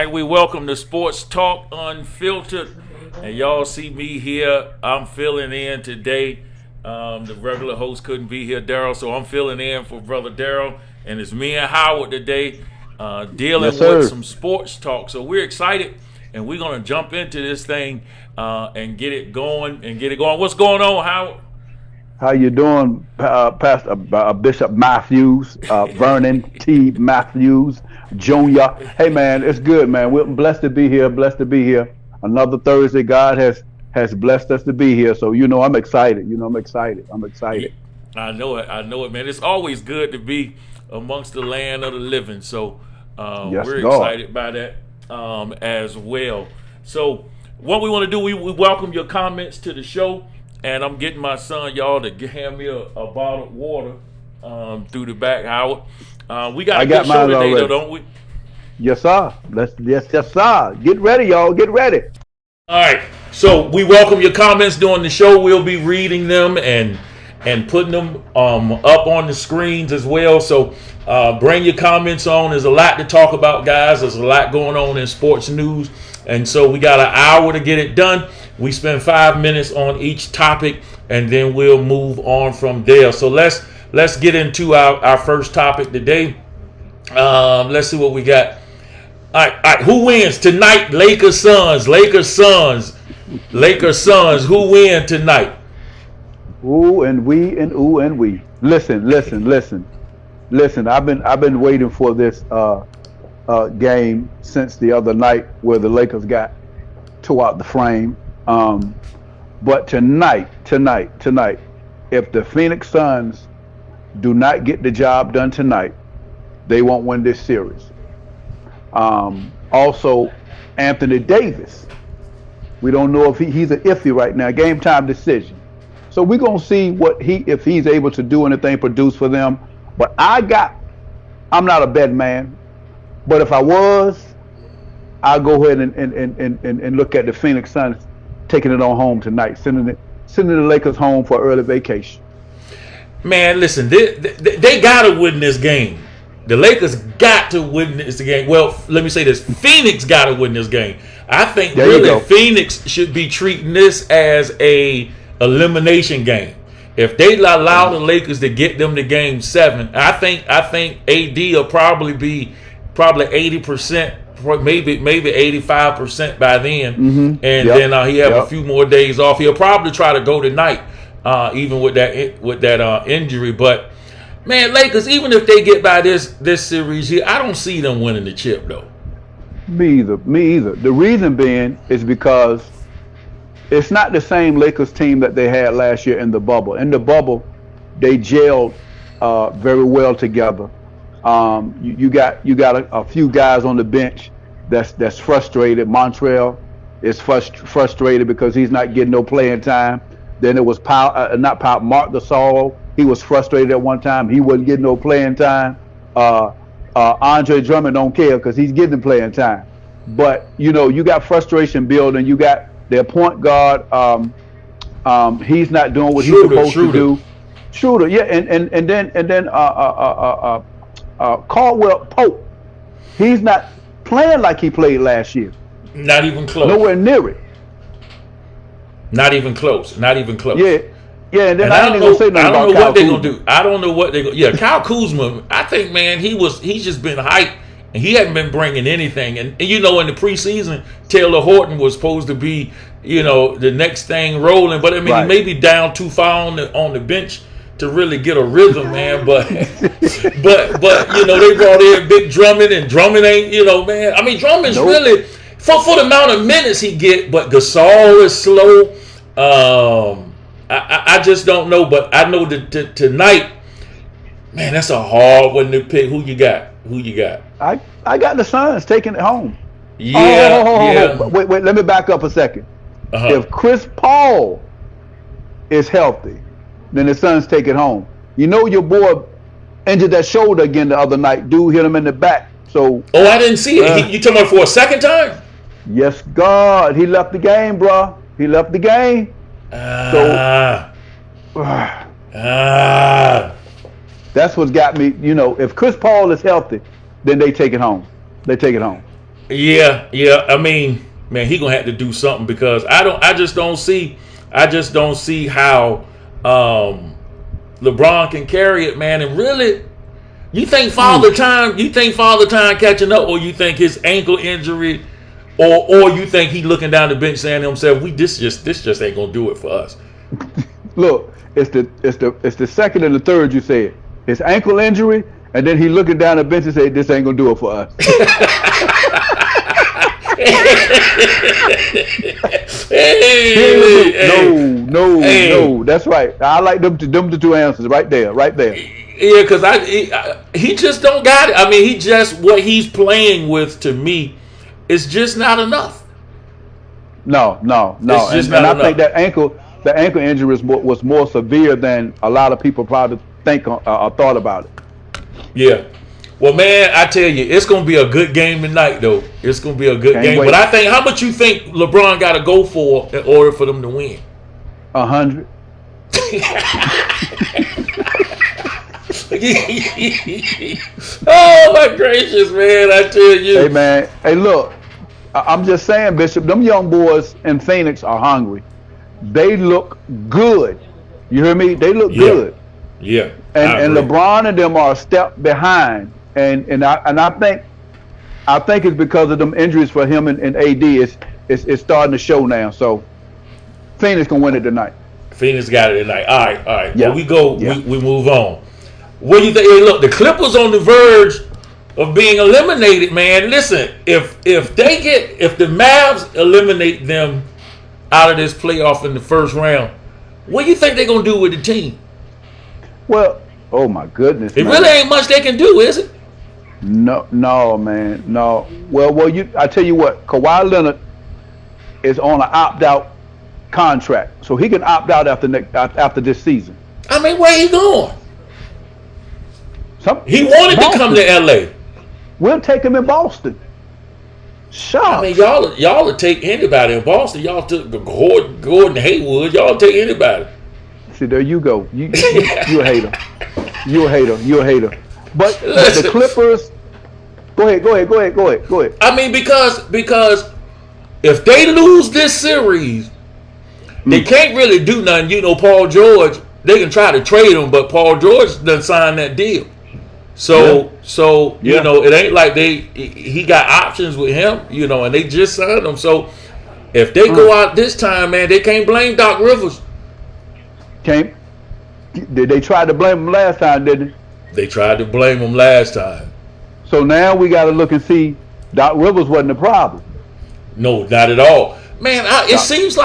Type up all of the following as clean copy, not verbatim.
right, we welcome to Sports Talk Unfiltered, and y'all see me here. I'm filling in today. The regular host couldn't be here, Daryl, so I'm filling in for Brother Daryl, and it's me and Howard today, dealing with some sports talk. So we're excited, and we're gonna jump into this thing and get it going. What's going on, Howard? How you doing, Pastor Bishop Matthews, Vernon T. Matthews Jr.? Hey, man, it's good, man. We're blessed to be here. Another Thursday, God has blessed us to be here. So, I'm excited. I'm excited. I know it, man. It's always good to be amongst the land of the living. So Yes, we're God. excited by that as well. So what we want to do, we welcome your comments to the show. And I'm getting my son, y'all, to hand me a bottle of water through the back, Howard. We got a good show today, though, don't we? Yes, sir. Yes, sir. Get ready, y'all. Get ready. All right. So we welcome your comments during the show. We'll be reading them and putting them up on the screens as well. So bring your comments on. There's a lot to talk about, guys. There's a lot going on in sports news. And so we got an hour to get it done. We spend 5 minutes on each topic, and then we'll move on from there. So let's get into our first topic today. Let's see what we got. All right. Who wins tonight? Lakers Suns. Who win tonight? Ooh and we. Listen. I've been waiting for this game since the other night where the Lakers got tore out the frame. But tonight, if the Phoenix Suns do not get the job done tonight, they won't win this series. Also, Anthony Davis, we don't know if he's an iffy right now, game time decision. So we're gonna see if he's able to do anything, produce for them. But I'm not a bet man, but if I was, I'll go ahead and look at the Phoenix Suns taking it on home tonight, sending the Lakers home for early vacation. Man, listen, they got to win this game. The Lakers got to win this game. Well, let me say this. Phoenix got to win this game. I think really Phoenix should be treating this as a elimination game. If they allow the Lakers to get them to game 7, I think AD will probably be 80%. Maybe 85% by then, and then he have a few more days off. He'll probably try to go tonight, even with that injury. But man, Lakers, even if they get by this series here, I don't see them winning the chip though. Me either. The reason being is because it's not the same Lakers team that they had last year in the bubble. In the bubble, they gelled very well together. You got a few guys on the bench that's frustrated. Montreal is frustrated because he's not getting no playing time. Then it was Mark Gasol. He was frustrated at one time. He wasn't getting no playing time. Andre Drummond don't care because he's getting playing time. But you got frustration building. You got their point guard. He's not doing what he's supposed to do. Shooter, yeah, and then Caldwell Pope, he's not playing like he played last year. Not even close. Nowhere near it. Not even close. Yeah. And then I ain't gonna say nothing about Kyle Kuzma. I don't know what they're gonna do. I don't know what they're gonna. Yeah, Kyle Kuzma. I think, man, he's just been hyped, and he hadn't been bringing anything. And in the preseason, Taylor Horton was supposed to be, the next thing rolling. But I mean, he may be down too far on the bench to really get a rhythm, man, but they brought in Big Drummond, and Drummond ain't, man. I mean, Drummond's really for the amount of minutes he get, but Gasol is slow. I just don't know, but I know that tonight, man, that's a hard one to pick. Who you got? I got the Suns taking it home. Yeah. Wait, let me back up a second. If Chris Paul is healthy, then the Suns take it home. Your boy injured that shoulder again the other night. Dude hit him in the back. So. Oh, I didn't see it. You talking about for a second time? Yes, God. He left the game, bro. He left the game. That's what's got me. If Chris Paul is healthy, then they take it home. Yeah. I mean, man, he gonna have to do something because I just don't see how LeBron can carry it, man. And really, you think Father Time catching up, or you think his ankle injury, or you think he looking down the bench saying to himself, this just ain't gonna do it for us. Look, it's the second and the third you said. His ankle injury, and then he looking down the bench and say, this ain't gonna do it for us. No. That's right. I like them the two answers right there. Yeah, because he just don't got it. I mean, what he's playing with to me is just not enough. No. And I think the ankle injury was more severe than a lot of people probably think or thought about it. Yeah. Well, man, I tell you, it's going to be a good game tonight, though. It's going to be a good game. Wait. But I think, how much you think LeBron got to go for in order for them to win? 100. Oh, my gracious, man, I tell you. Hey, man. Hey, look, I'm just saying, Bishop, them young boys in Phoenix are hungry. They look good. You hear me? They look good. Yeah. And LeBron and them are a step behind. And I think it's because of them injuries for him and AD. It's starting to show now. So Phoenix can win it tonight. Phoenix got it tonight. All right. Yeah. Well, we go. Yeah. We move on. What do you think? Hey, look, the Clippers on the verge of being eliminated, man. Listen, if the Mavs eliminate them out of this playoff in the first round, what do you think they're gonna do with the team? Well, oh my goodness, it really ain't much they can do, is it? No, man, no. Well, I tell you what, Kawhi Leonard is on an opt-out contract, so he can opt out after this season. I mean, where he going? He wanted to come to LA. We'll take him in Boston. Sure. I mean, y'all would take anybody in Boston. Y'all took Gordon Hayward. Y'all take anybody. See, there you go. You a hater. You a hater. But the Clippers. Go ahead. I mean, because if they lose this series, they can't really do nothing. You know, Paul George, they can try to trade him, but Paul George done signed that deal. So you know, it ain't like he got options with him, you know, and they just signed him. So if they go out this time, man, they can't blame Doc Rivers. Did they try to blame him last time, didn't they? They tried to blame him last time. So now we got to look and see Doc Rivers wasn't the problem. No, not at all. Man, it seems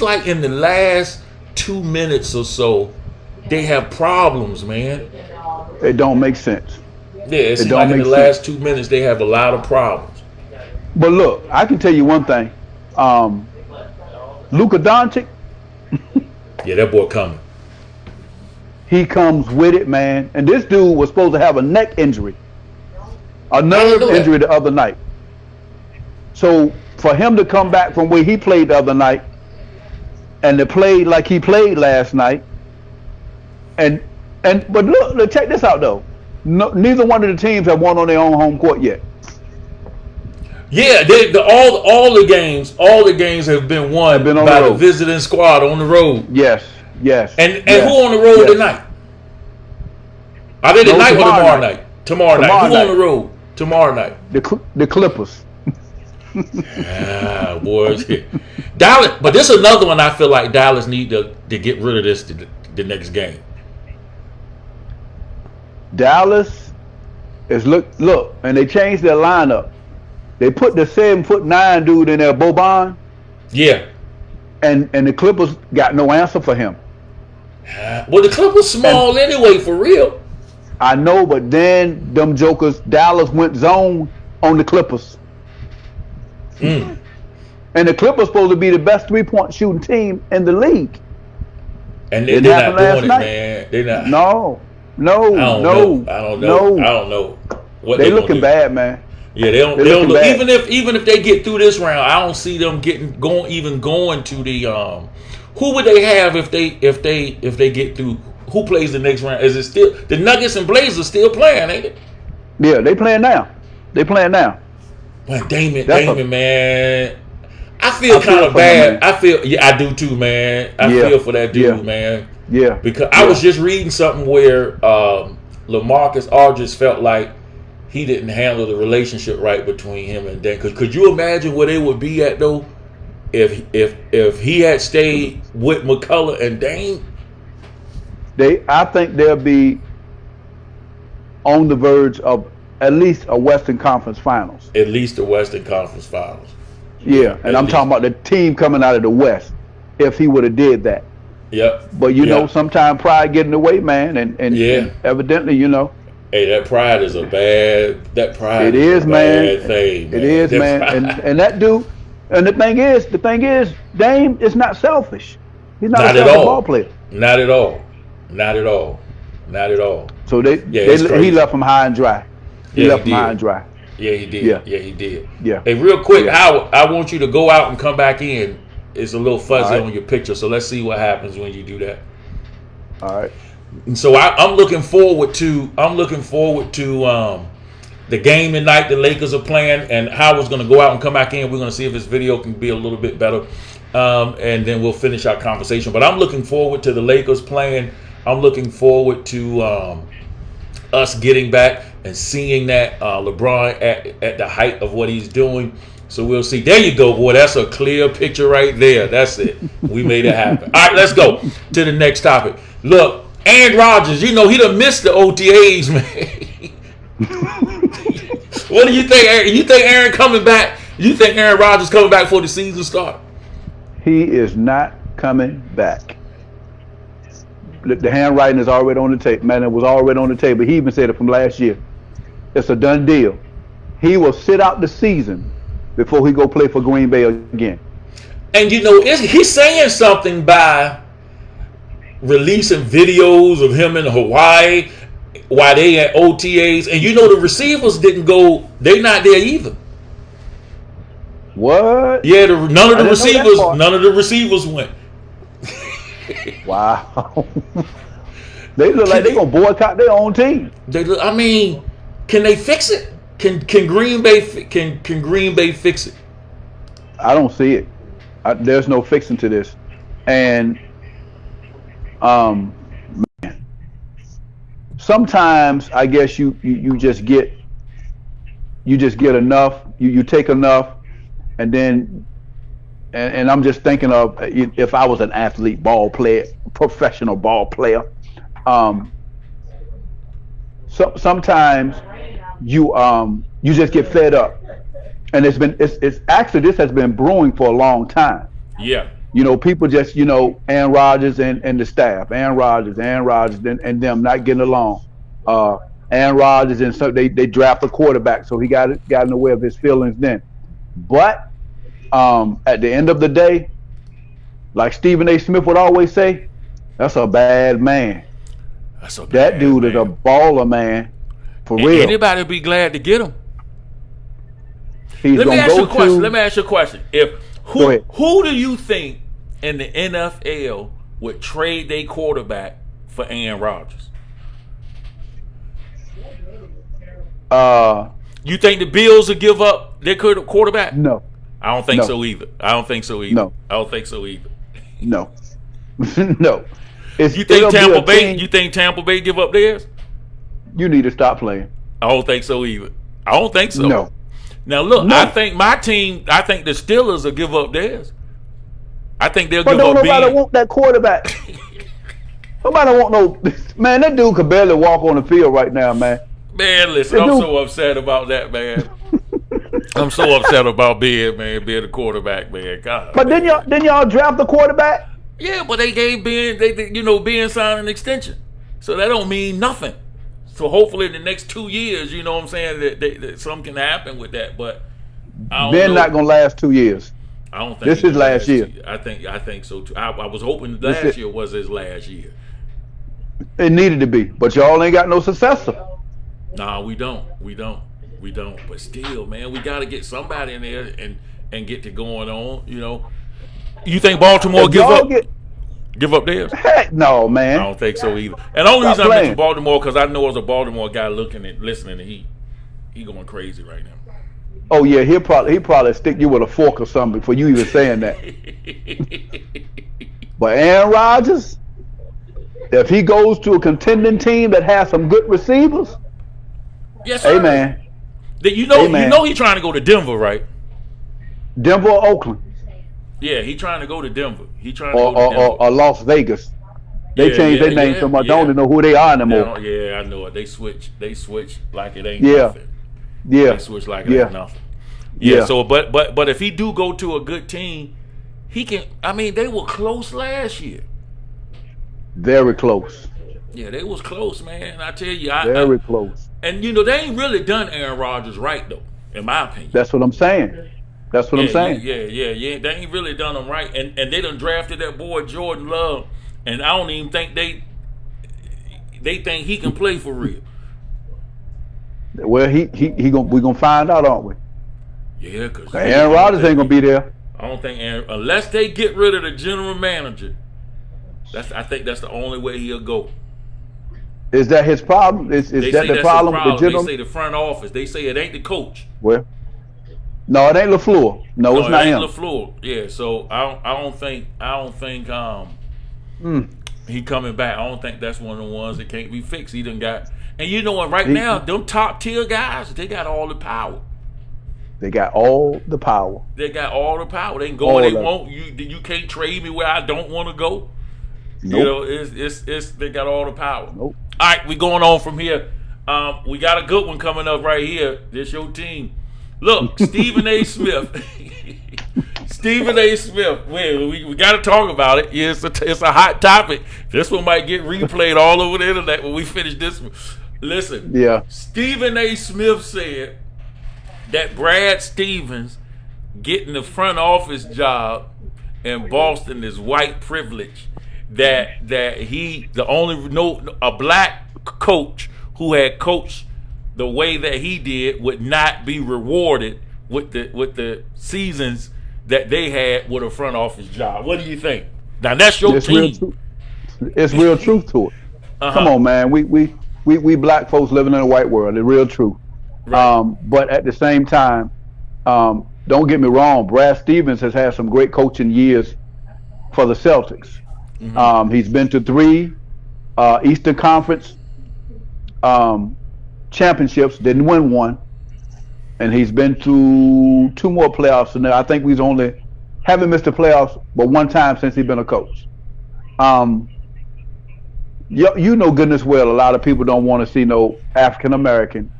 like in the last 2 minutes or so, they have problems, man. It don't make sense. Yeah, it seems like in the last 2 minutes they have a lot of problems. But look, I can tell you one thing. Luka Doncic. Yeah, that boy coming. He comes with it, man. And this dude was supposed to have a neck injury, a nerve injury the other night. So for him to come back from where he played the other night and to play like he played last night, but look, check this out though. Neither one of the teams have won on their own home court yet. Yeah, all the games have been won by the visiting squad on the road. Yes. And who on the road tonight? Are they tonight or tomorrow night? Tomorrow night. Who on the road tomorrow night? The Clippers. Boys. Dallas, but this is another one I feel like Dallas need to get rid of this the next game. Dallas is look, and they changed their lineup. They put the 7'9" dude in there, Boban. Yeah. And the Clippers got no answer for him. Well, the Clippers small anyway, for real. I know, but then them jokers, Dallas went zone on the Clippers. And the Clippers supposed to be the best 3-point shooting team in the league. And they're not doing it, man. They're not. No. I don't know. What they looking bad, man. Yeah, they don't look. Even if they get through this round, I don't see them going to the. Who would they have if they get through? Who plays the next round? Is it still the Nuggets and Blazers still playing? Ain't it? Yeah, they playing now. Man, Damon, man. I feel kind of bad. I do too, man. I feel for that dude, man. Yeah. Because I was just reading something where LaMarcus Aldridge felt like he didn't handle the relationship right between him and Dan. Could you imagine where they would be at though if he had stayed with McCullough and Dame? I think they'll be on the verge of at least a Western Conference Finals. At least the Western Conference Finals. Yeah, and I'm talking about the team coming out of the West. If he would have did that. Yep. But you know, sometimes pride get in the way, man, and evidently, you know. Hey, that pride is a bad. That pride. It is, man. Bad thing, man. It is, man. And that dude. And the thing is, Dame is not selfish. He's not a selfish ball player. Not at all. Not at all. Not at all. So he left him high and dry. He left him high and dry. Yeah, he did. Yeah, he did. Yeah. Hey, real quick, Howard, I want you to go out and come back in. It's a little fuzzy on your picture, so let's see what happens when you do that. All right. And so I'm looking forward to the game tonight. The Lakers are playing, and Howard's going to go out and come back in. We're going to see if his video can be a little bit better, and then we'll finish our conversation. But I'm looking forward to the Lakers playing. I'm looking forward to us getting back and seeing that LeBron at the height of what he's doing. So we'll see. There you go, boy. That's a clear picture right there. That's it. We made it happen. All right, let's go to the next topic. Look, Aaron Rodgers, you know, he done missed the OTAs, man. What do you think, Aaron? You think Aaron coming back? You think Aaron Rodgers coming back before the season start? He is not coming back. The handwriting is already on the tape. Man, it was already on the table. He even said it from last year. It's a done deal. He will sit out the season before he go play for Green Bay again. And you know, he's saying something by releasing videos of him in Hawaii while they at OTAs. And you know, the receivers didn't go. They not there either. What? Yeah, none of the receivers went. Wow. They look like they're gonna boycott their own team. I mean, can they fix it? Can Green Bay fix it? I don't see it. There's no fixing to this. And man, sometimes I guess you just get enough. You take enough, and then and I'm just thinking of if I was an athlete, professional ball player. Sometimes you just get fed up, and it's actually this has been brewing for a long time. Yeah. You know, people just, you know, Aaron Rodgers and the staff, Aaron Rodgers, and them not getting along. Aaron Rodgers, and so they draft a quarterback, so he got in the way of his feelings then. But at the end of the day, like Stephen A. Smith would always say, that's a bad man. That dude is a baller, man. For real. Anybody would be glad to get him. Let me ask you a question. Who do you think in the NFL would trade their quarterback for Aaron Rodgers? You think the Bills would give up their quarterback? No. I don't think so either. No. I don't think so either. No. No. You think Tampa Bay? You think Tampa Bay give up theirs? You need to stop playing. I don't think so either. I don't think so. No. Now look, I think my team. I think the Steelers will give up theirs. I think they'll give up. But nobody want that quarterback. Nobody want no man. That dude could barely walk on the field right now, man. Man, listen, I'm so upset about that, man. I'm so upset about being a quarterback, man. God. But man. didn't y'all draft the quarterback? Yeah, but they gave Ben signed an extension, so that don't mean nothing. So hopefully in the next 2 years, you know what I'm saying, that something can happen with that. But Ben not gonna last 2 years. I don't think this is last year. I think so too. I was hoping last year was his last year. It needed to be, but y'all ain't got no successor. Nah, we don't. But still, man, we got to get somebody in there and get to going on. You know, you think Baltimore give up theirs? Heck no, man. I don't think so either. And the only reason I mention Baltimore because I know as a Baltimore guy listening to Heat, he going crazy right now. Oh yeah, he'll probably stick you with a fork or something before you even saying that. But Aaron Rodgers, if he goes to a contending team that has some good receivers, yes, sir. Hey man, you know he's trying to go to Denver, right? Denver or Oakland? Yeah, he's trying to go to Denver. He trying to go to Denver. Or Las Vegas. They changed their name so much. I don't even know who they are anymore. Yeah, I know it. They switch like it ain't Yeah. nothing. Yeah. They switch like it ain't nothing. Yeah. So, but if he do go to a good team, he can. I mean, they were close last year. Very close. Yeah, they was close, man. I tell you, very close. And they ain't really done Aaron Rodgers right though, in my opinion. That's what I'm saying. Yeah. They ain't really done him right, and they done drafted that boy Jordan Love, and I don't even think they think he can play for real. Well, we gonna find out, aren't we? Yeah, because Aaron Rodgers ain't gonna be there. I don't think unless they get rid of the general manager. I think that's the only way he'll go. Is that his problem? Is that the problem with the general? They say the front office. They say it ain't the coach. Well, no, it ain't LaFleur. No, it's not him. LaFleur. Yeah, so I don't think he coming back. I don't think that's one of the ones that can't be fixed. He done got, and you know what? Right now, them top tier guys, they got all the power. They got all the power. They got all the power. They can go where they want. You can't trade me where I don't want to go. Nope. It's they got all the power. Nope. All right, we going on from here. We got a good one coming up right here. This your team. Look, Stephen A. Smith. Stephen A. Smith. We got to talk about it. Yeah, it's a hot topic. This one might get replayed all over the internet when we finish this one. Listen. Yeah. Stephen A. Smith said that Brad Stevens getting the front office job in Boston is white privilege. That a black coach who had coached the way that he did would not be rewarded with the seasons that they had with a front office job. What do you think? Now that's your team. It's real truth to it. Come on, man. We black folks living in a white world. The real truth. Right. But at the same time, don't get me wrong. Brad Stevens has had some great coaching years for the Celtics. Mm-hmm. He's been to 3 Eastern Conference championships, didn't win one, and he's been to 2 more playoffs. And I think he's only haven't missed the playoffs but one time since he's been a coach. You know goodness well a lot of people don't want to see no African American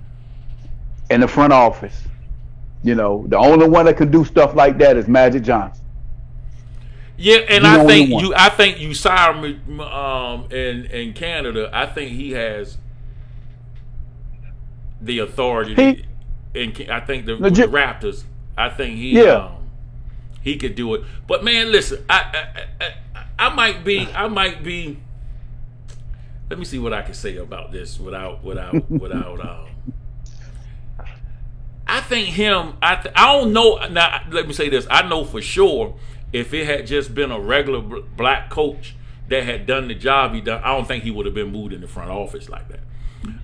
in the front office. The only one that can do stuff like that is Magic Johnson. Yeah, and I think Usire in Canada, I think he has the authority. I think the Raptors, I think he could do it. But man, listen, I might be. Let me see what I can say about this without. I think him. I don't know. Now, let me say this. I know for sure. If it had just been a regular black coach that had done the job he done, I don't think he would have been moved in the front office like that.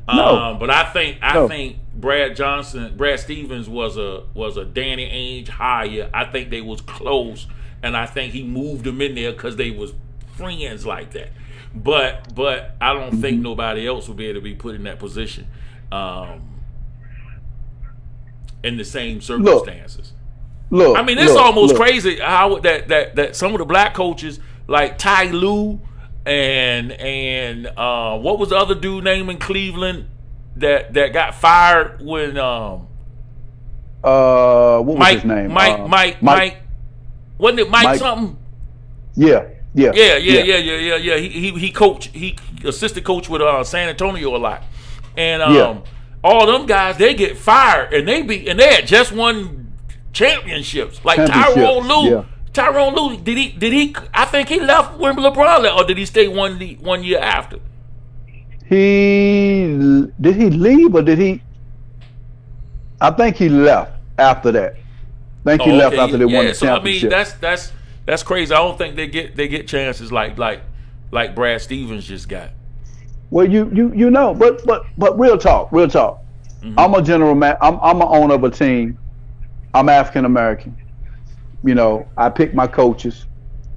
No. But I think Brad Stevens was a Danny Ainge hire. I think they was close, and I think he moved them in there because they was friends like that. But I don't think nobody else would be able to be put in that position in the same circumstances. Look, I mean, it's almost crazy how that some of the black coaches like Ty Lue and what was the other dude name in Cleveland that got fired when what was his name? Mike wasn't it Mike something? Yeah. He coached, he assistant coach with San Antonio a lot, and all them guys they get fired and they had just won championships like Tyrone Lue. Yeah. Tyrone Lue, did he? I think he left when LeBron left, or did he stay one year after? Did he leave or did he? I think he left after that. I think he left after they won the championship. I mean, that's crazy. I don't think they get chances like Brad Stevens just got. Well, you know, but real talk. Mm-hmm. I'm a general man. I'm an owner of a team. I'm African American. I pick my coaches.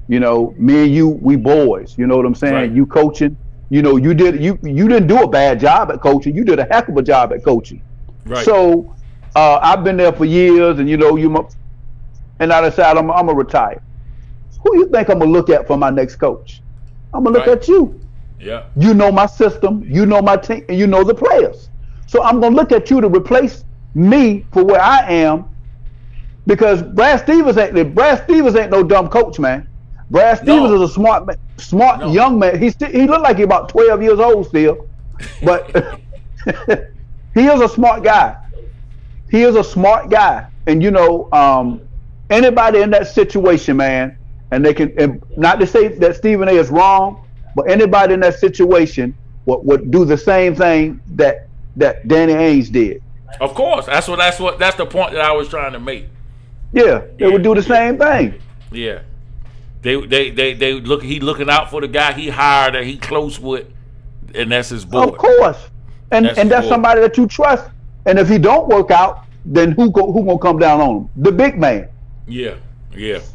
Me and you, we boys. You know what I'm saying? Right. You coaching. You didn't do a bad job at coaching. You did a heck of a job at coaching. Right. So I've been there for years, and and I decided I'm gonna retire. Who you think I'm gonna look at for my next coach? I'm gonna look at you. Yeah. You know my system. You know my team, and you know the players. So I'm gonna look at you to replace me for where I am, because Brad Stevens ain't no dumb coach, man. Brad Stevens is a smart young man. He looked like he's about 12 years old still, but he is a smart guy. He is a smart guy, and anybody in that situation, man, and they can, and not to say that Stephen A is wrong, but anybody in that situation would do the same thing that Danny Ainge did. Of course, that's the point that I was trying to make. Yeah, they would do the same thing. Yeah. They look. He looking out for the guy he hired or he close with, and that's his boy. Of course, and that's somebody that you trust. And if he don't work out, then who gonna come down on him? The big man. Yeah.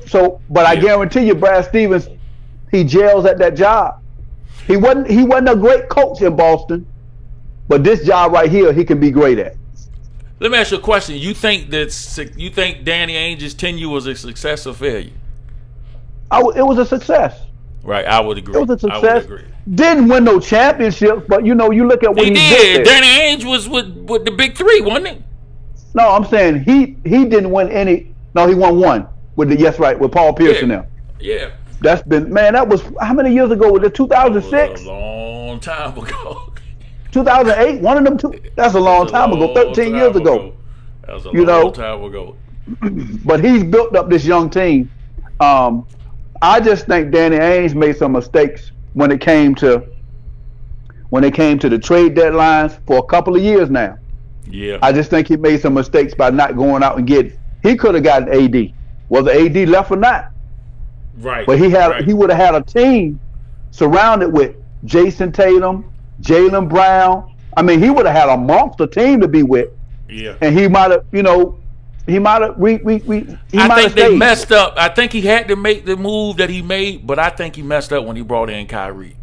So, but I guarantee you, Brad Stevens, he gels at that job. He wasn't a great coach in Boston, but this job right here, he can be great at. Let me ask you a question. You think Danny Ainge's tenure was a success or failure? It was a success. Right, I would agree. It was a success. I would agree. Didn't win no championships, but you look at what he did. Danny Ainge was with the big three, wasn't he? No, I'm saying he didn't win any. No, he won one with Paul Pierce and them. Yeah. That was how many years ago? Was it 2006? That was a long time ago. 2008, one of them two. That's a long time ago. 13 years ago. That was a long time ago. But he's built up this young team. I just think Danny Ainge made some mistakes when it came to the trade deadlines for a couple of years now. Yeah. I just think he made some mistakes by not going out and getting. He could have gotten AD. Was the AD left or not? Right. But he would have had a team surrounded with Jason Tatum, Jaylen Brown. I mean, he would have had a monster team to be with. Yeah. And he might have, he might have. I think they messed up. I think he had to make the move that he made, but I think he messed up when he brought in Kyrie.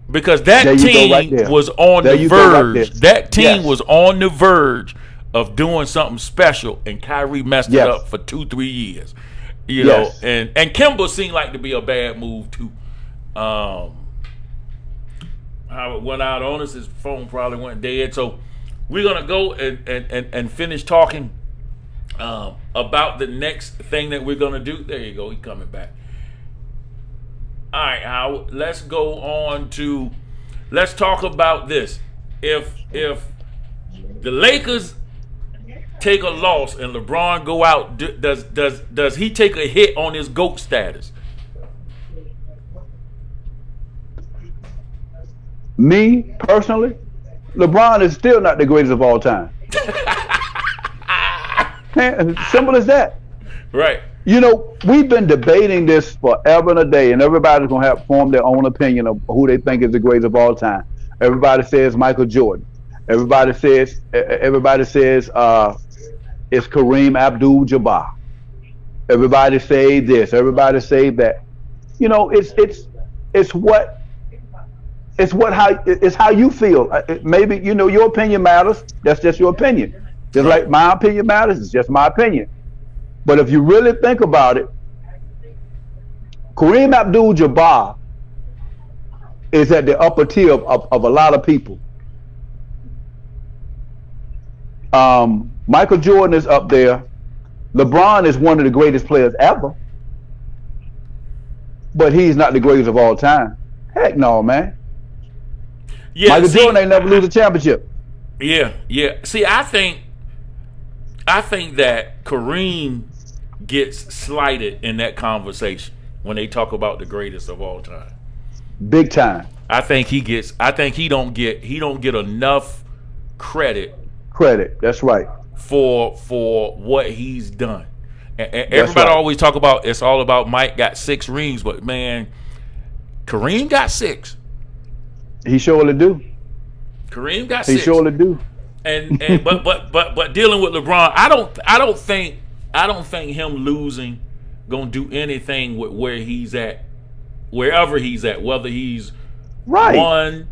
Because that team was on the verge. That team was on the verge of doing something special, and Kyrie messed it up for 2-3 years. You know, and Kemba seemed like to be a bad move too. How it went out on us, his phone probably went dead. So we're gonna go and finish talking about the next thing that we're gonna do. There you go, he's coming back. All right, Howard, let's go on to let's talk about this. If the Lakers take a loss and LeBron go out, does he take a hit on his GOAT status? Me personally, LeBron is still not the greatest of all time. Simple as that. Right. We've been debating this forever and a day, and everybody's gonna have formed their own opinion of who they think is the greatest of all time. Everybody says Michael Jordan. Everybody says it's Kareem Abdul-Jabbar. Everybody say this. Everybody say that. It's how you feel. Maybe your opinion matters. That's just your opinion. Just like my opinion matters. It's just my opinion. But if you really think about it, Kareem Abdul-Jabbar is at the upper tier of a lot of people. Michael Jordan is up there. LeBron is one of the greatest players ever. But he's not the greatest of all time. Heck no, man. Yeah, Michael Jordan ain't never lose a championship. Yeah. See, I think that Kareem gets slighted in that conversation when they talk about the greatest of all time. Big time. I think he don't get enough credit. That's right. For what he's done. And everybody always talk about it's all about Mike got 6 rings, but man, Kareem got 6. He surely do. Kareem got 6. He surely do. But dealing with LeBron, I don't think him losing gonna do anything with where he's at, wherever he's at, whether he's right 1,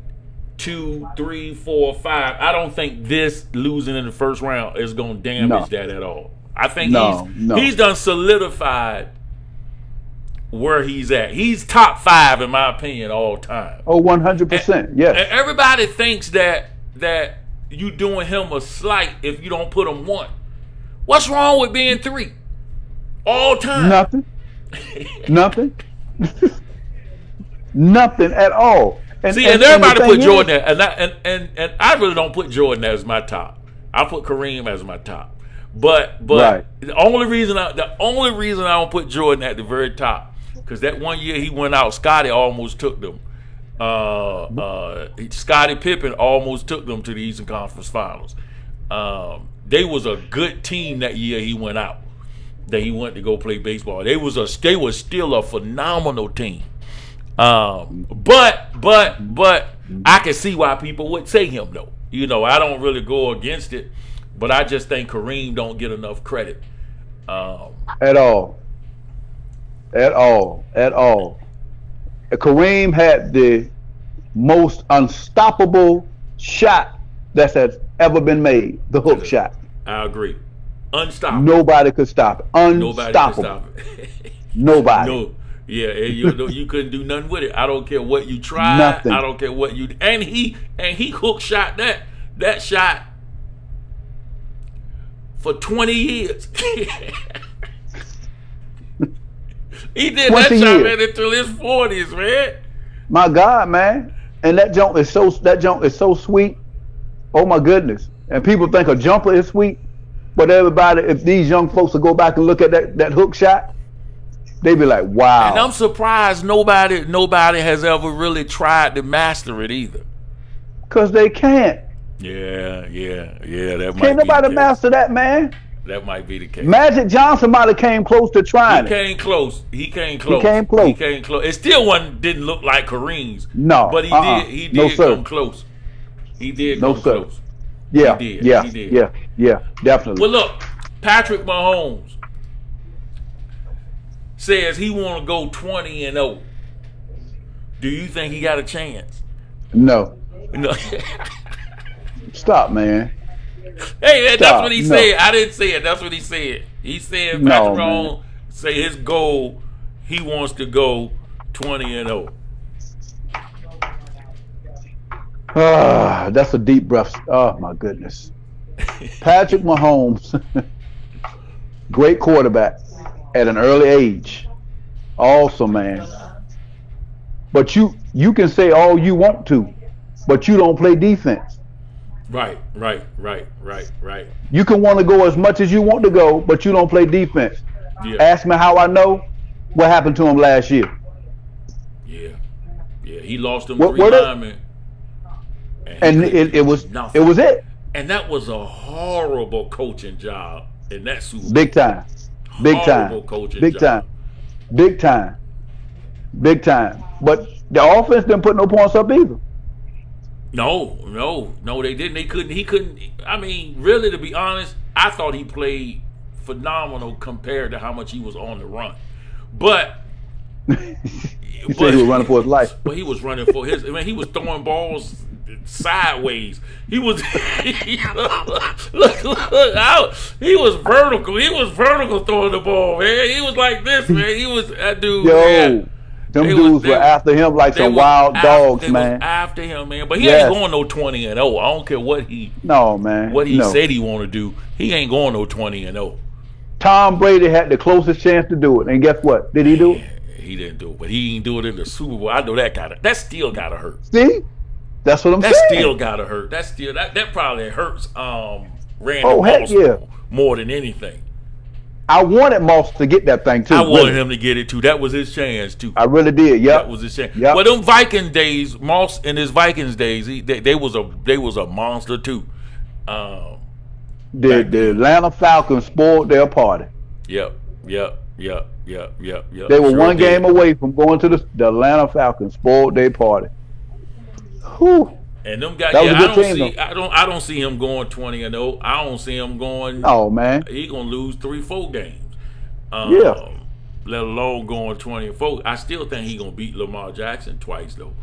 2, 3, 4, 5. I don't think this losing in the first round is gonna damage that at all. I think he's done solidified where he's at. He's top 5 in my opinion all time. Oh, 100%. Yes. And everybody thinks that you doing him a slight if you don't put him 1. What's wrong with being 3? All time. Nothing. Nothing. Nothing at all. And everybody put Jordan there, and I really don't put Jordan as my top. I put Kareem as my top. But right. the only reason I don't put Jordan at the very top, because that one year he went out, Scottie almost took them. Scottie Pippen almost took them to the Eastern Conference Finals. They was a good team that year he went out. That he went to go play baseball. They was still a phenomenal team. But I can see why people would say him though. I don't really go against it, but I just think Kareem don't get enough credit. At all. Kareem had the most unstoppable shot that has ever been made, the hook shot. I agree. Unstoppable. Nobody could stop it. Unstoppable. Nobody. No. Yeah, you couldn't do nothing with it. I don't care what you tried. Nothing. I don't care what you and he hook shot that shot for 20 years. He did that shot, man, until his 40s, man. My God, man. And that jump is so sweet. Oh my goodness. And people think a jumper is sweet, but everybody, if these young folks will go back and look at that hook shot, they be like, wow. And I'm surprised nobody has ever really tried to master it either. Because they can't. Yeah. That might can't nobody master that, man. That might be the case. Magic Johnson might have came close to trying He came close. It still didn't look like Kareem's. No. But he did come close. He did come close. Yeah. He did. Yeah, definitely. Well, look, Patrick Mahomes says he want to go 20-0. Do you think he got a chance? No. Stop, man. Hey, man, that's what he said. I didn't say it. That's what he said. He said Patrick Mahomes say his goal, he wants to go 20-0. That's a deep breath. Oh my goodness. Patrick Mahomes, great quarterback at an early age. Also, man. But you can say all you want to, but you don't play defense. Right. You can want to go as much as you want to go, but you don't play defense. Yeah. Ask me how I know. What happened to him last year? Yeah. He lost them 3 linemen. And it was nothing. It was it. And that was a horrible coaching job in that Super Bowl. Big time. But the offense didn't put no points up either. No, they didn't. He couldn't. I mean, really, to be honest, I thought he played phenomenal compared to how much he was on the run. But he said he was running for his life. But he was running for his. I mean, he was throwing balls sideways. He was look out. He was vertical. He was vertical throwing the ball, man. He was like this, man. He was that dude. Them dudes were after him like some wild dogs, man. After him, man. But he ain't going no 20-0. I don't care what he. No, man. What he said he want to do. He ain't going no 20-0. Tom Brady had the closest chance to do it, and guess what? Did he do it? He didn't do it, but he didn't do it in the Super Bowl. I know that still gotta hurt. See, that's what I'm saying. That still gotta hurt. That probably hurts. Randy Moss more than anything. I wanted Moss to get that thing too. I wanted him to get it too. That was his chance too. I really did. Yeah, that was his chance. Yep. Well, them Viking days, Moss in his Vikings days, they was a monster too. The Atlanta Falcons spoiled their party. Yep. They were one game away from going to the Atlanta Falcons spoiled their party. Whew. And them guys, that was a good team, I don't see him going 20-0. I don't see him going. Oh man, he gonna lose 3-4 games. Yeah. Let alone going 20-4. I still think he gonna beat Lamar Jackson twice though.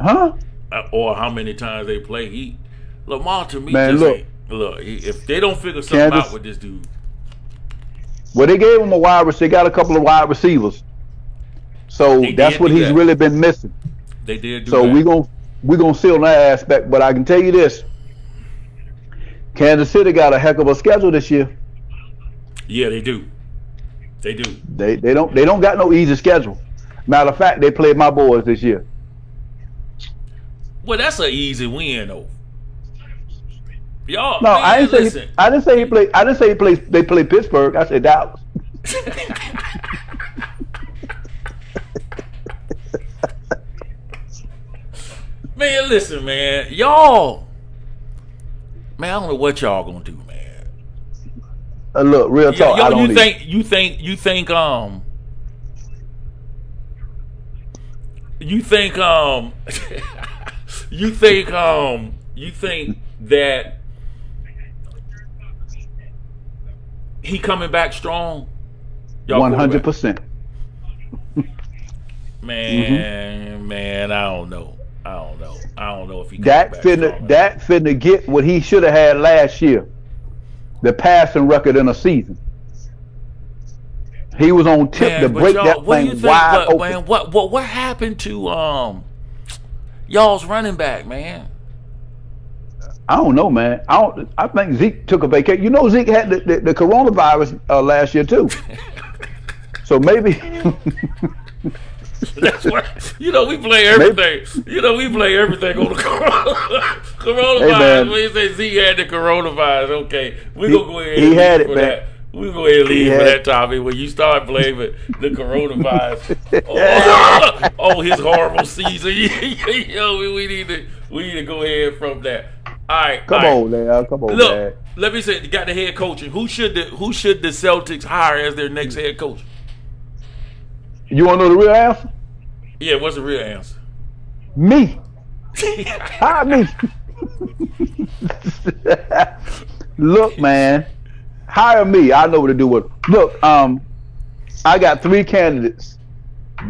Huh? Or how many times they play? Lamar to me Man, just look. If they don't figure something out with this dude. Well, they gave him a wide receiver. They got a couple of wide receivers. So that's what he's really been missing. They did do so that. we're gonna see on that aspect. But I can tell you this: Kansas City got a heck of a schedule this year. Yeah, they do. They do. They don't got no easy schedule. Matter of fact, they played my boys this year. Well, that's an easy win though. Y'all, no, man, I didn't say he played. I didn't say he played. They played Pittsburgh. I said Dallas. Man, listen, man. Y'all, man, I don't know what y'all gonna do, man. Look, real talk. I don't you think you think that he coming back strong? 100%. Man, I don't know if he Dak finna get what he should have had last year, the passing record in a season. He was on tip to break that thing wide open. Man, what happened to y'all's running back, man? I don't know, man. I think Zeke took a vacation. You know, Zeke had the coronavirus last year too. So maybe. That's what we play everything. We play everything on the coronavirus. When you say Zeke had the coronavirus, okay, we're gonna go ahead and leave for that. We're gonna go ahead and leave for that topic. When you start blaming the coronavirus, his horrible season, we need to go ahead from that. All right, come on, man. Look, man. Let me say, you got the head coaching. Who should the Celtics hire as their next head coach? You want to know the real answer? Yeah, what's the real answer? Me. Hire me. Look, man. Hire me. I know what to do with. Look, I got 3 candidates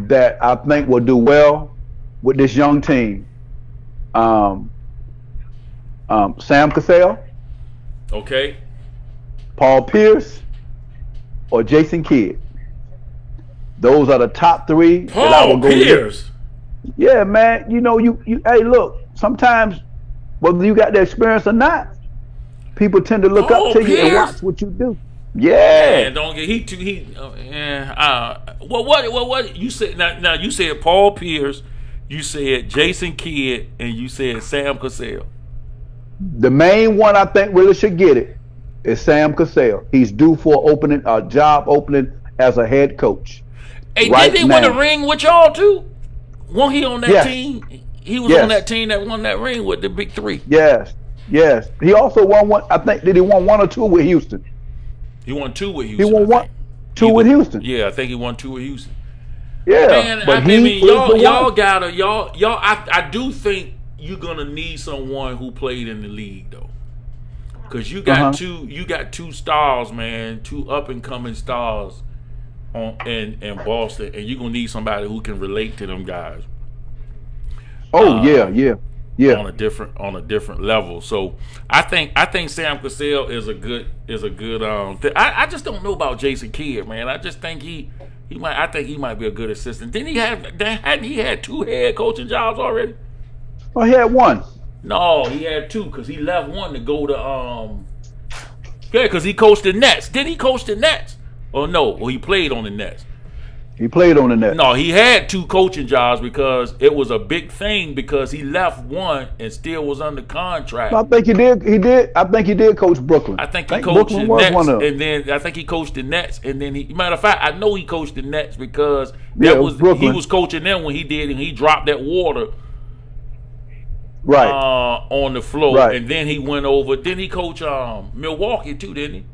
that I think will do well with this young team. Sam Cassell. Okay. Paul Pierce or Jason Kidd. Those are the top 3 that I will go Pierce. With. Yeah, man. You hey, look, sometimes whether you got the experience or not, people tend to look up to you and watch what you do. Yeah. Man, don't get what you said now you said Paul Pierce, you said Jason Kidd, and you said Sam Cassell. The main one I think really should get it is Sam Cassell. He's due for a job opening as a head coach. Hey, did they win a ring with y'all too? Wasn't he on that team? He was on that team that won that ring with the big 3. Yes. He also won one. I think he won 1 or 2 with Houston. He won 2 with Houston. He won 2 with Houston. Yeah, I think he won 2 with Houston. Yeah, man, but I do think you're gonna need someone who played in the league though, because you got two stars, man, 2 up and coming stars in Boston, and you're gonna need somebody who can relate to them guys. Yeah. On a different level. So I think Sam Cassell is a good. I just don't know about Jason Kidd, man. I just think he might be a good assistant. Hadn't he had 2 head coaching jobs already? Oh, he had 1. No, he had 2 because he left 1 to go to because he coached the Nets. Didn't he coach the Nets? Or no? Well, he played on the Nets. He played on the Nets. No, he had 2 coaching jobs because it was a big thing because he left 1 and still was under contract. I think he did. I think he did coach Brooklyn. I think he coached the Nets, and then I think he coached the Nets, and then matter of fact, I know he coached the Nets because he was coaching them when he did, and he dropped that water on the floor, and then he went over. Then he coached Milwaukee too, didn't he?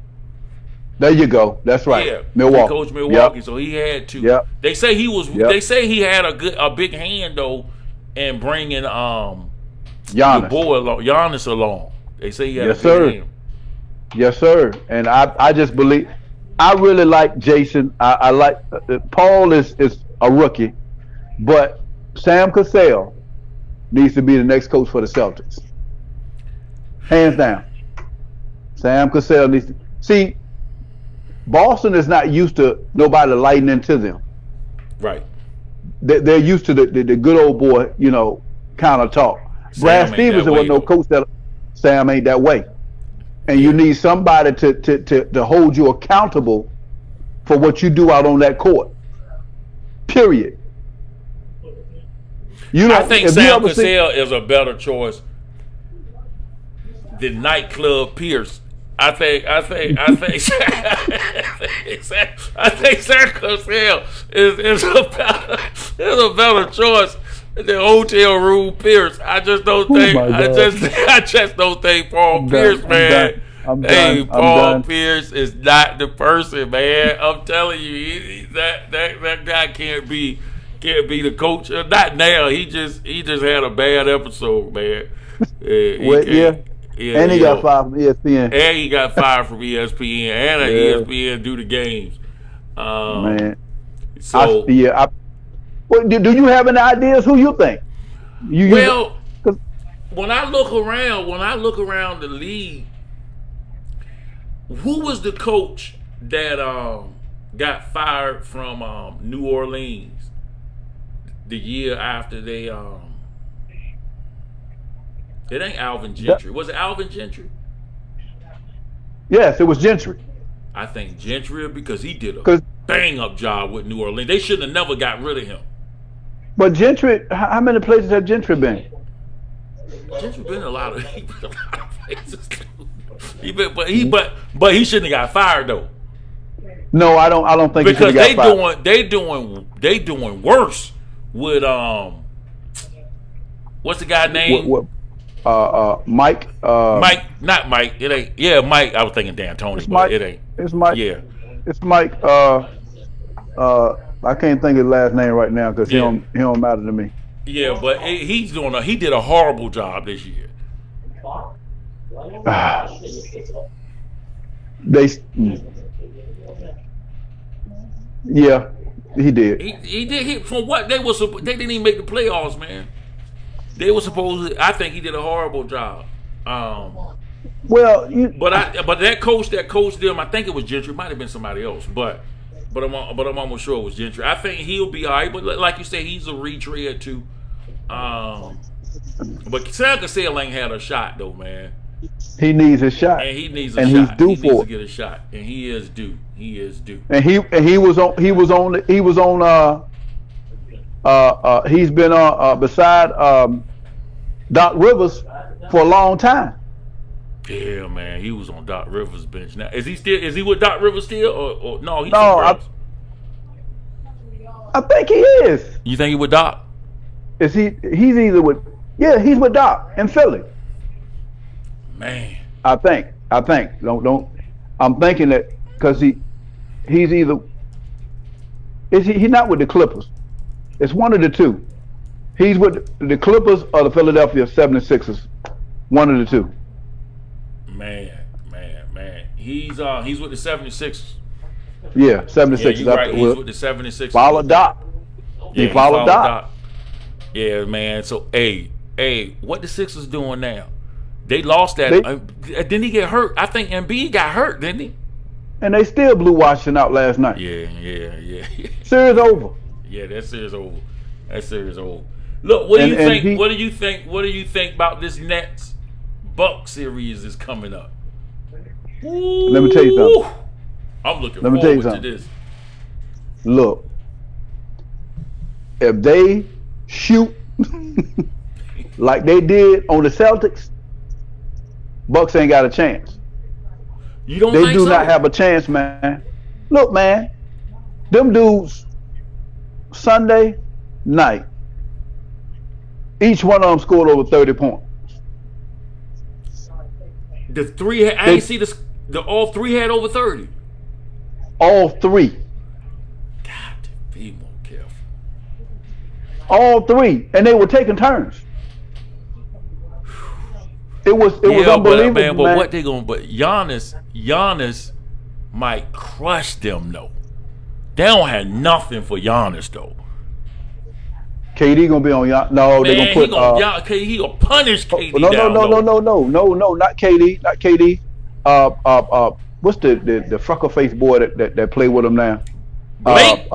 There you go. That's right. Yeah, Milwaukee. He coached Milwaukee, so he had 2. Yep. They say he was. Yep. They say he had a big hand though and bringing your Giannis. boy along, Giannis along. They say he had Yes, a good sir. game. Yes, sir. And I just believe. I really like Jason. I like Paul is a rookie, but Sam Cassell needs to be the next coach for the Celtics. Hands down. Sam Cassell needs to see. Boston is not used to nobody lighting into them. Right. They're used to the good old boy, kind of talk. Brad Stevenson wasn't no coach that Sam ain't that way. And you need somebody to hold you accountable for what you do out on that court. Period. I think Sam Cassell is a better choice than nightclub Pierce. I think Sam Cassell is a better choice than hotel room Pierce. I just don't think. I just don't think Paul Pierce, man. Paul Pierce is not the person, man. I'm telling you, that guy can't be the coach. Not now. He just had a bad episode, man. And he got fired from ESPN. And he got fired from ESPN. And ESPN do the games. Man. So well, do you have any ideas who you think? When I look around the league, who was the coach that got fired from New Orleans the year after they it ain't Alvin Gentry. Was it Alvin Gentry? Yes, it was Gentry. I think Gentry, because he did a bang up job with New Orleans. They shouldn't have never got rid of him. But Gentry, how many places have Gentry been? Gentry been a lot of places. But he shouldn't have got fired though. No, I don't think because he should have got fired. they doing worse with what's the guy's name? Mike. Mike, not Mike. It ain't. Yeah, Mike. I was thinking D'Antoni, but Mike, it ain't. It's Mike. Yeah, it's Mike. I can't think of his last name right now because he don't matter to me. Yeah, but he did a horrible job this year. Yeah, he did. He did. From what they didn't even make the playoffs, man. They were supposed to. I think he did a horrible job. But that coach that coached them, I think it was Gentry. It might have been somebody else, but I'm almost sure it was Gentry. I think he'll be all right. But like you say, he's a retread too. But Sam Cassell ain't had a shot though, man. He needs a shot, and he needs a shot. He's due he needs to get a shot, and he is due. And he's been beside Doc Rivers for a long time. Yeah, man, he was on Doc Rivers' bench. Now, is he with Doc Rivers still, or no? I think he is. You think he with Doc? He's either with he's with Doc in Philly. Man, I think. Don't. I'm thinking that because he's either he's not with the Clippers. It's one of the two. He's with the Clippers or the Philadelphia 76ers. One of the two. Man. He's with the 76ers. Yeah, 76ers. Yeah, you're right. He's with the 76ers. Follow Doc. Yeah, he followed Doc. Yeah, man. So, hey, what the Sixers doing now? They lost that. Didn't he get hurt? I think Embiid got hurt, didn't he? And they still blew Washington out last night. Yeah. Series over. Yeah, that series over. Look, what do you think? What do you think about this Nets Bucks series is coming up? Ooh, let me tell you something. I'm looking forward to this. Look, if they shoot like they did on the Celtics, Bucks ain't got a chance. You don't? They do not have a chance, man. Look, man, them dudes Sunday night, each one of them scored over 30 points. The three, I didn't see this. All three had over 30. All three. Got to be more careful. all three, and they were taking turns. It was unbelievable, man. But what they gonna? But Giannis might crush them though. They don't have nothing for Giannis though. KD gonna be on Giannis. No, they gonna put. He gonna punish KD. No, not KD, not KD. What's the freckle face boy that play with him now? Blake.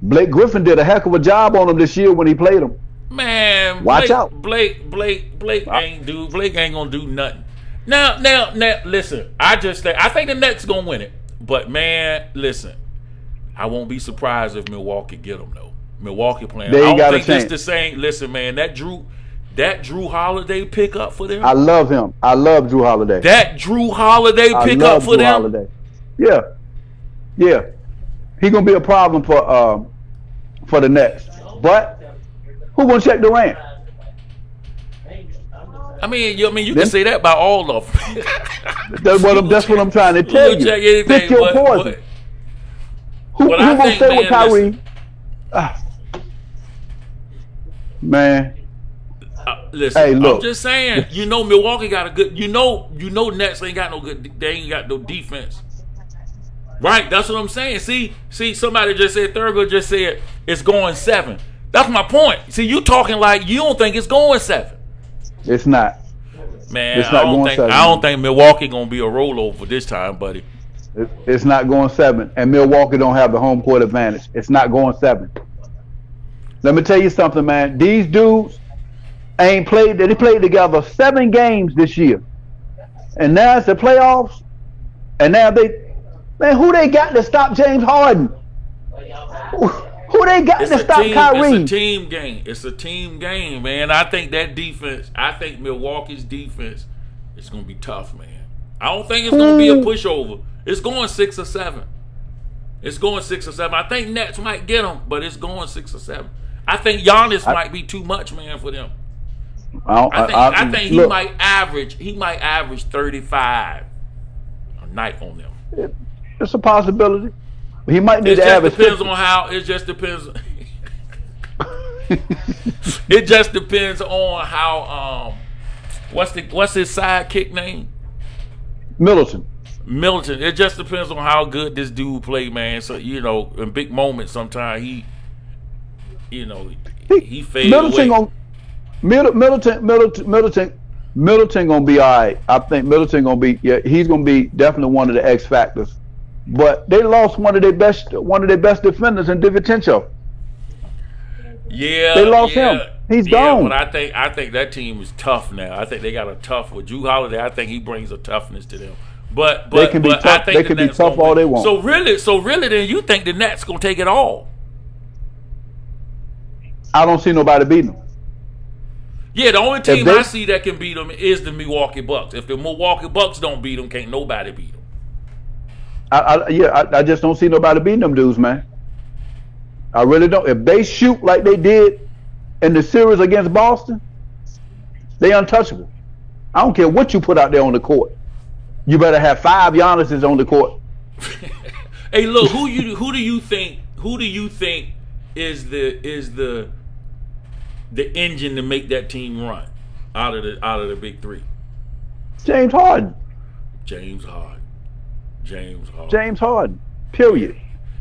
Blake Griffin did a heck of a job on him this year when he played him. Man, watch out. Blake ain't gonna do nothing. Now, listen. I think the Knicks gonna win it. But man, listen, I won't be surprised if Milwaukee get them though. Milwaukee playing. I don't think it's the same. Listen, man, that Drew Holiday pickup for them. I love him. I love Drew Holiday. That Drew Holiday pickup for them. Holiday. Yeah. He gonna be a problem for the Nets. But who gonna check Durant? I mean, you can say that about all of them. That's what I'm trying to tell you. Pick your poison. Who gonna stay with Kyrie? Man. Listen, hey, look. I'm just saying. Milwaukee got a good. Nets ain't got no good. They ain't got no defense. Right, that's what I'm saying. See, somebody just said Thoroughgood just said it's going 7. That's my point. See, you talking like you don't think it's going 7. It's not. Man, it's not I don't think Milwaukee gonna be a rollover this time, buddy. It's not going 7, and Milwaukee don't have the home court advantage. It's not going 7. Let me tell you something, man. These dudes ain't played. They played together 7 games this year, and now it's the playoffs. And now who they got to stop James Harden? Who they got to stop Kyrie? It's a team game. It's a team game, man. I think that defense. I think Milwaukee's defense is going to be tough, man. I don't think it's going to be a pushover. It's going 6 or 7. It's going 6 or 7. I think Nets might get them, but it's going 6 or 7. I think Giannis might be too much, man, for them. I think he might average. He might average 35 a night on them. It's a possibility. He might need to average. It just depends. It just depends on how. What's his sidekick name? Middleton. It just depends on how good this dude play, man. So in big moments, sometimes he fades away. Middleton gonna be all right. I think Middleton gonna be. Yeah, he's gonna be definitely one of the X factors. But they lost one of their best defenders in DiVincenzo. Yeah, they lost him. He's gone. But I think that team is tough now. I think they got a tough with Drew Holiday. I think he brings a toughness to them. But they can be tough. I think they can be tough all they want. So really, then you think the Nets gonna take it all? I don't see nobody beating them. Yeah, the only team I see that can beat them is the Milwaukee Bucks. If the Milwaukee Bucks don't beat them, can't nobody beat them. I just don't see nobody beating them dudes, man. I really don't. If they shoot like they did in the series against Boston, they untouchable. I don't care what you put out there on the court. You better have 5 Giannis's on the court. Hey, look, who do you think is the engine to make that team run out of the big 3? James Harden. Period.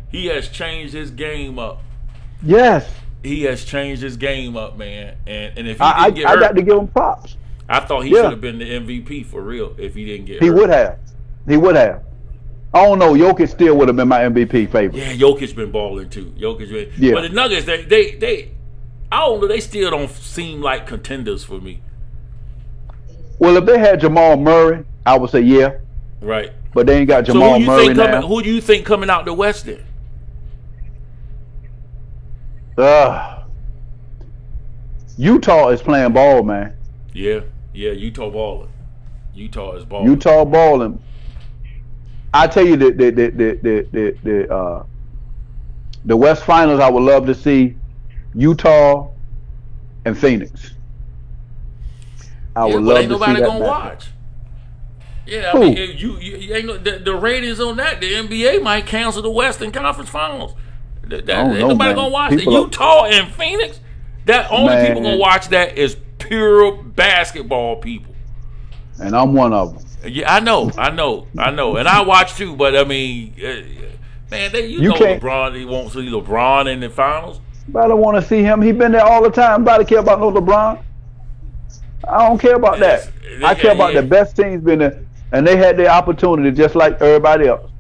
He has changed his game up. Yes. He has changed his game up, man. And if he didn't get hurt, I got to give him props. I thought he should have been the MVP for real if he didn't get hurt. He would have. I don't know. Jokic still would have been my MVP favorite. Yeah, Jokic been balling too. But the Nuggets, they I don't know. They still don't seem like contenders for me. Well, if they had Jamal Murray, I would say yeah. Right. But they ain't got Jamal Murray now. Who do you think coming out the West then? Utah is playing ball, man. Yeah, Utah balling. Utah is balling. Utah balling. I tell you, the West Finals, I would love to see Utah and Phoenix. I would love to see that. Ain't nobody gonna watch. Yeah, I mean, you ain't the ratings on that. The NBA might cancel the Western Conference Finals. Ain't nobody gonna watch that. Utah and Phoenix. That only people gonna watch that is pure basketball people. And I'm one of them. Yeah, I know, and I watch too. But I mean, man, LeBron. He won't see LeBron in the finals. But I don't want to see him. He been there all the time. Nobody care about no LeBron. I don't care about that. I care about the best teams been there, and they had their opportunity just like everybody else.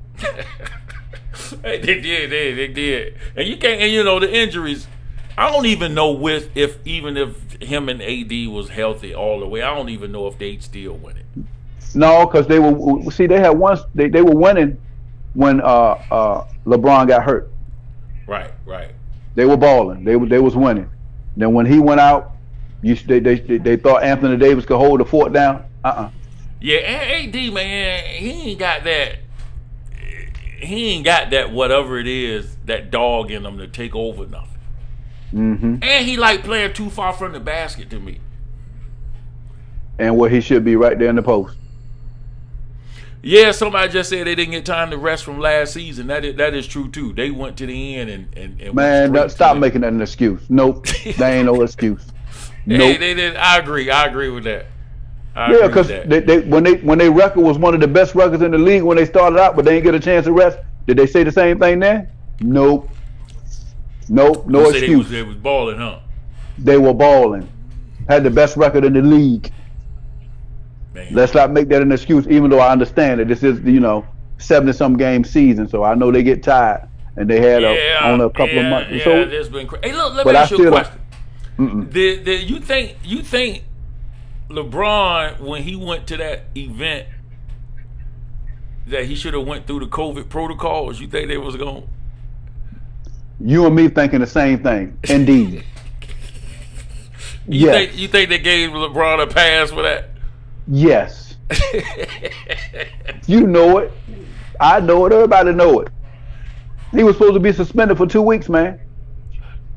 They did, and you can't. And the injuries. I don't even know if him and AD was healthy all the way. I don't even know if they'd still win it. No, because they were. See, they had once. They were winning when LeBron got hurt. Right. They were balling. They was winning. Then when he went out, they thought Anthony Davis could hold the fort down. Yeah, and AD, man, he ain't got that. He ain't got that whatever it is, that dog in him to take over nothing. Mm-hmm. And he like playing too far from the basket to me. And where he should be right there in the post. Yeah, somebody just said they didn't get time to rest from last season. That is true too. They went to the end and man, stop making that an excuse. Nope, that ain't no excuse. Nope. Hey, they did. I agree with that. Yeah, because when they record was one of the best records in the league when they started out, but they didn't get a chance to rest. Did they say the same thing then? Nope. No excuse. They was balling, huh? They were balling. Had the best record in the league. Man. Let's not make that an excuse, even though I understand that this is 70-some game season, so I know they get tired and they had only a couple of months. Yeah, so, that's been crazy. Hey, look, let me ask you a question. Did you think LeBron, when he went to that event, that he should have went through the COVID protocols? You think they was going? You and me thinking the same thing. Indeed. You think they gave LeBron a pass for that? Yes. You know it. I know it. Everybody know it. He was supposed to be suspended for 2 weeks, man.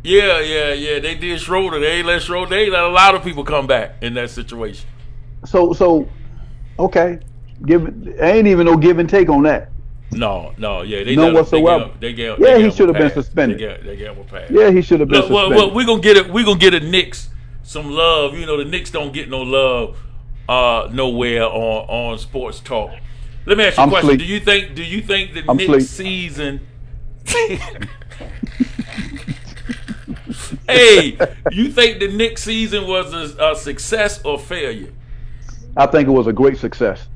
Yeah. They did Schroeder. They let a lot of people come back in that situation. So, okay. Ain't even no give and take on that. No. Yeah, they none whatsoever. He should have been suspended. They gave him a pass. Yeah, he should have been suspended. Well, we're gonna get it. We're gonna get a Knicks some love. The Knicks don't get no love nowhere on sports talk. Let me ask you a question. Do you think the Knicks season? Hey, you think the Knicks season was a success or failure? I think it was a great success.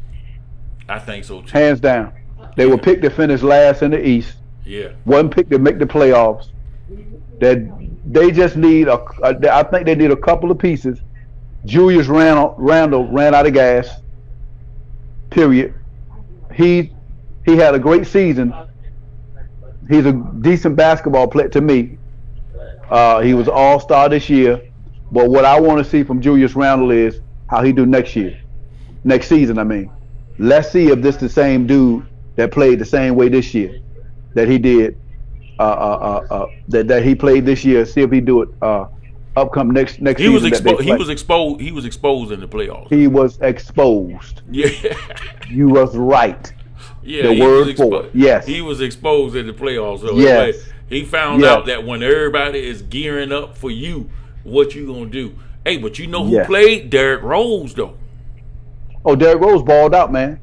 I think so too. Hands down. They were picked to finish last in the East. Yeah. Wasn't picked to make the playoffs. They just need I think they need a couple of pieces. Julius Randle ran out of gas. Period. He had a great season. He's a decent basketball player to me. He was an all-star this year. But what I want to see from Julius Randle is how he do next season, I mean. Let's see if this the same dude that played the same way this year that he did that he played this year. See if he do it upcoming next season. He was exposed in the playoffs. He was exposed. Yeah. You was right. Yeah, the word for it. Yes. He was exposed in the playoffs. So yes. He found out that when everybody is gearing up for you, what you gonna do? Hey, but you know who played? Derrick Rose, though. Oh, Derrick Rose balled out, man.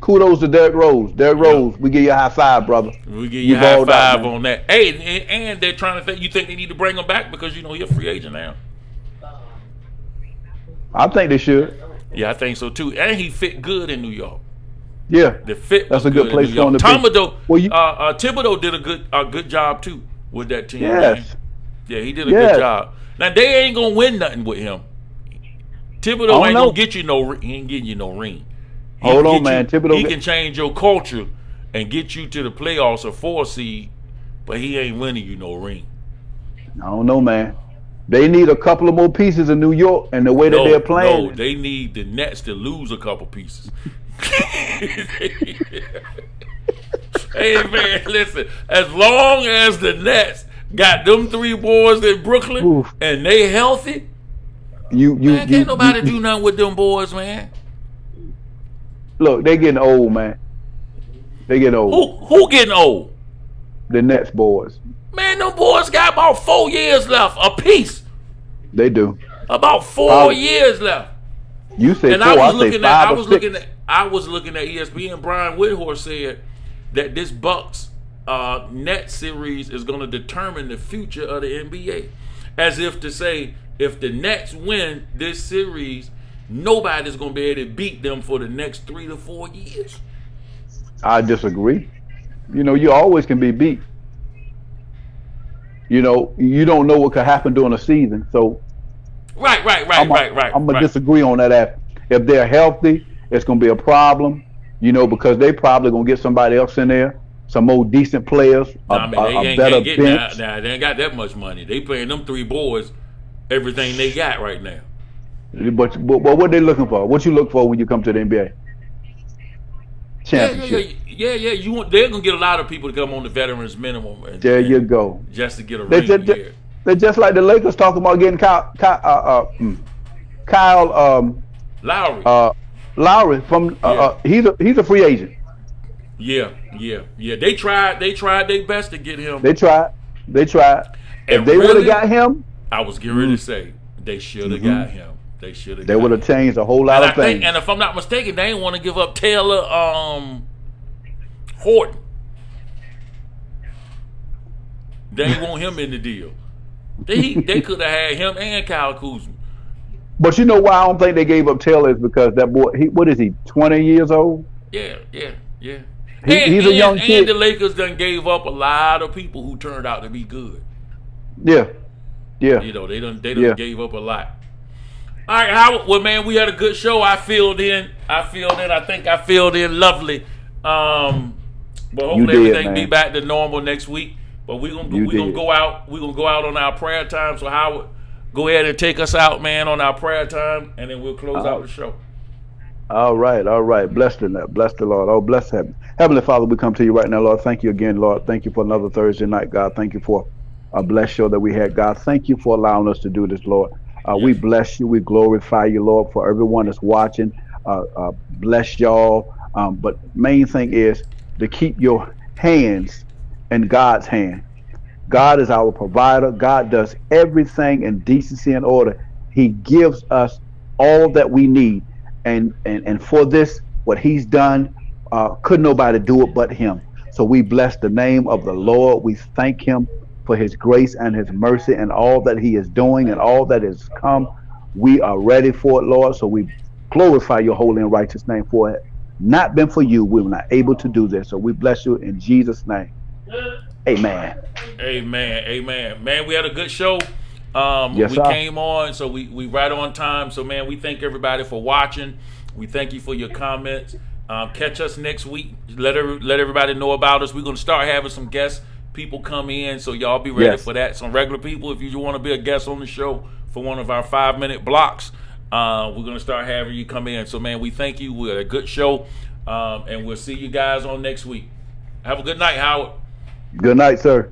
Kudos to Derrick Rose. Derrick Rose, we give you a high five, brother. We give you a high five on that. Hey, and they're trying to think. You think they need to bring him back because he's a free agent now? I think they should. Yeah, I think so too. And he fit good in New York. Yeah, the fit. That's a good place for him to be. Thibodeau did a good job too with that team. Yes. Man. Yeah, he did a good job. Now they ain't gonna win nothing with him. Thibodeau ain't gonna get you no. He ain't getting you no ring. Hold on, man. Thibodeau, he can change your culture and get you to the playoffs or 4 seed, but he ain't winning you no ring. I don't know, man. They need a couple of more pieces in New York, and the way that they're playing. No, they need the Nets to lose a couple pieces. Hey, man, listen. As long as the Nets got them 3 boys in Brooklyn and they healthy, can't nobody do nothing with them boys, man. Look, they getting old, man. They getting old. Who getting old? The Nets boys. Man, them boys got about 4 years left apiece. They do. About 4 years left. You say and 4, I was I looking say at 5 I or was 6. looking at I was looking at ESPN. Brian Whitehorse said that this Bucks Nets series is going to determine the future of the NBA. As if to say, if the Nets win this series, nobody's going to be able to beat them for the next 3 to 4 years. I disagree. You know, you always can be beat. You know, you don't know what could happen during a season. So, right. I'm going to disagree on that. If they're healthy, it's going to be a problem, you know, because they probably going to get somebody else in there, some more decent players, a better bench. Nah, they ain't got that much money. They paying them 3 boys everything they got right now. But what they looking for? What you look for when you come to the NBA? Championship. Yeah. They're gonna get a lot of people to come on the veterans minimum. There you go. Just to get a ring here. They're just like the Lakers talking about getting Kyle Lowry from he's a free agent. Yeah. They tried their best to get him. They tried. If they would have got him, I was getting ready to say they should have got him. They should have. They would have changed a whole lot of things. And if I'm not mistaken, they didn't want to give up Taylor Horton. They didn't want him in the deal. They could have had him and Kyle Kuzma. But you know why I don't think they gave up Taylor is because that boy, what is he, 20 years old? Yeah. He's a young kid. And the Lakers done gave up a lot of people who turned out to be good. Yeah. You know, they done gave up a lot. All right, Howard. Well, man, we had a good show. I filled in. I think I filled in lovely. But hopefully everything be back to normal next week. But we're gonna go out. We're gonna go out on our prayer time. So Howard, go ahead and take us out, man, on our prayer time, and then we'll close out the show. All right. Bless the Lord. Oh, bless heaven. Heavenly Father, we come to you right now, Lord. Thank you again, Lord. Thank you for another Thursday night, God. Thank you for a blessed show that we had, God. Thank you for allowing us to do this, Lord. We bless you. We glorify you, Lord, for everyone that's watching. Bless y'all. But main thing is to keep your hands in God's hand. God is our provider. God does everything in decency and order. He gives us all that we need. And for this, what he's done, could nobody do it but him. So we bless the name of the Lord. We thank him for his grace and his mercy and all that he is doing and all that has come. We are ready for it, Lord. So we glorify your holy and righteous name for it. Not been for you, we were not able to do this. So we bless you in Jesus' name. Amen. Man, we had a good show. We came on, so we right on time. So, man, we thank everybody for watching. We thank you for your comments. Catch us next week. Let everybody know about us. We're going to start having some guests. People come in, so y'all be ready for that. Some regular people, if you want to be a guest on the show for one of our 5-minute blocks, we're going to start having you come in. So, man, we thank you. We're a good show, and we'll see you guys on next week. Have a good night, Howard. Good night, sir.